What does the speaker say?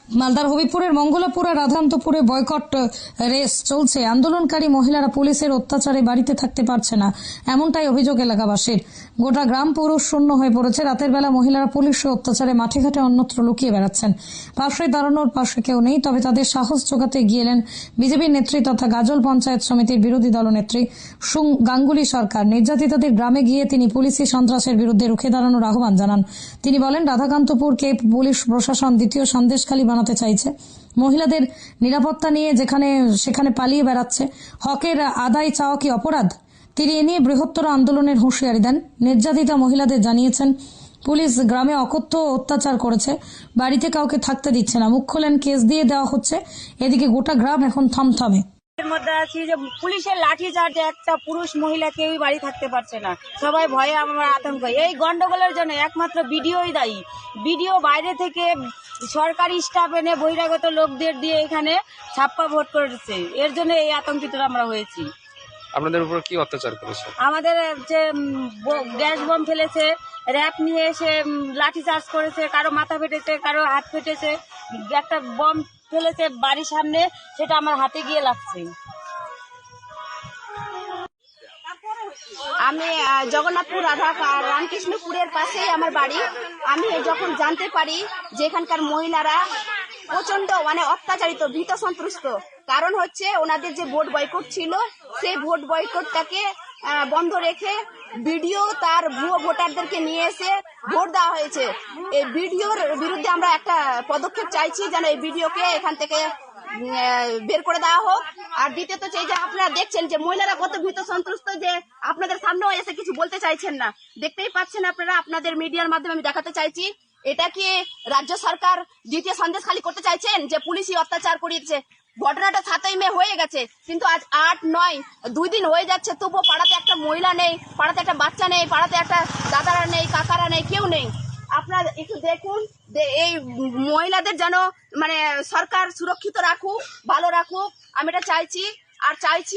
মালদার হবিপুরের মঙ্গলাপুর আর রাধাকান্তপুরে boycott race চলছে। আন্দোলনকারী মহিলারা পুলিশের অত্যাচারে বাড়িতে থাকতে পারছে না, এমনটাই অভিযোগ এলাকাবাসীর। গোটা গ্রাম পুরুষ শূন্য হয়ে পড়েছে। রাতের বেলা মহিলারা পুলিশের অত্যাচারে মাঠে ঘাটে অন্যত্র লুকিয়ে বেড়াচ্ছেন। পাশে দাঁড়ানোর পাশে কেউ নেই, তবে তাদের সাহস জোগাতে গিয়েলেন বিজেপির নেত্রী তথা গাজল পঞ্চায়েত সমিতির বিরোধী দলনেত্রী গাঙ্গুলি সরকার। নির্যাতিতাদের গ্রামে গিয়ে তিনি পুলিশি সন্ত্রাসের বিরুদ্ধে রুখে দাঁড়ানোর আহ্বান জানান। তিনি বলেন, রাধাকান্তপুরকে পুলিশ প্রশাসন দ্বিতীয় সন্দেশখালী বানাতে চাইছে। মহিলাদের নিরাপত্তা নিয়ে সেখানে পালিয়ে বেড়াচ্ছে। হকের আদায় চাওয়া কি অপরাধ? তিনি এ নিয়ে বৃহত্তর আন্দোলনের হুঁশিয়ারি দেন। নির্যাতিতা মহিলাদের জানিয়েছেন, পুলিশ গ্রামে অকথ্য অত্যাচার করেছে, বাড়িতে কাউকে থাকতে দিচ্ছে না, মুখ খোলেন কেস দিয়ে দেওয়া হচ্ছে। এদিকে গোটা গ্রাম এখন থমথমে। এর মধ্যে আছি যে পুলিশের লাঠি চার্জে একটা পুরুষ মহিলা কেউই বাড়ি থাকতে পারছে না, সবাই ভয়ে আমার আতঙ্ক। এই গন্ডগোলের জন্য একমাত্র বিডিওই দায়ী। বিডিও বাইরে থেকে সরকারি স্টাফ এনে বহিরাগত লোকদের দিয়ে এখানে ছাপ্পা ভোট করেছে, এর জন্য এই আতঙ্কিত আমরা হয়েছি। আপনাদের উপর কি অত্যাচার করেছে? আমাদের যে গ্যাস বম ফেলেছে, র্যাপ নিয়ে এসে লাঠি চার্জ করেছে, কারো মাথা ফেটেছে, কারো হাত ফেটেছে, একটা বম ফেলেছে বাড়ির সামনে, সেটা আমার হাতে গিয়ে লাগছে। আমি জগন্নাথপুর রামকৃষ্ণপুরের পাশেই আমার বাড়ি। আমি যখন জানতে পারি যে এখানকার মহিলারা প্রচন্ড অত্যাচারিত, ভীত সন্ত্রস্ত, কারণ হচ্ছে ওনাদের যে ভোট বয়কট ছিল, সেই ভোট বয়কটটাকে বন্ধ রেখে বিডিও তার ভুয়ো ভোটারদেরকে নিয়ে এসে ভোট দেওয়া হয়েছে। এই বিডিওর বিরুদ্ধে আমরা একটা পদক্ষেপ চাইছি, যেন এই বিডিওকে এখান থেকে বের করে দেওয়া হোক। আর দ্বিতীয়ত চাই যে আপনারা দেখছেন যে মহিলারা কত ভীত সন্ত্রস্ত, যে আপনাদের সামনেও এসে কিছু বলতে চাইছেন না, দেখতেই পাচ্ছেন আপনারা। আপনাদের মিডিয়ার মাধ্যমে আমি দেখাতে চাইছি, এটা কি রাজ্য সরকার দ্বিতীয় সন্দেশখালী করতে চাইছেন যে পুলিশই অত্যাচার করিয়েছে? ঘটনাটা 7ই মে হয়ে গেছে, কিন্তু আজ 8, 9, 2 দিন হয়ে যাচ্ছে, তবুও পাড়াতে একটা মহিলা নেই, পাড়াতে একটা বাচ্চা নেই, পাড়াতে একটা দাদারা নেই, কাকারা নেই, কেউ নেই। আপনারা একটু দেখুন, এই মহিলাদের যেন সরকার সুরক্ষিত রাখুক, ভালো রাখুক, আমি এটা চাইছি। আর চাইছি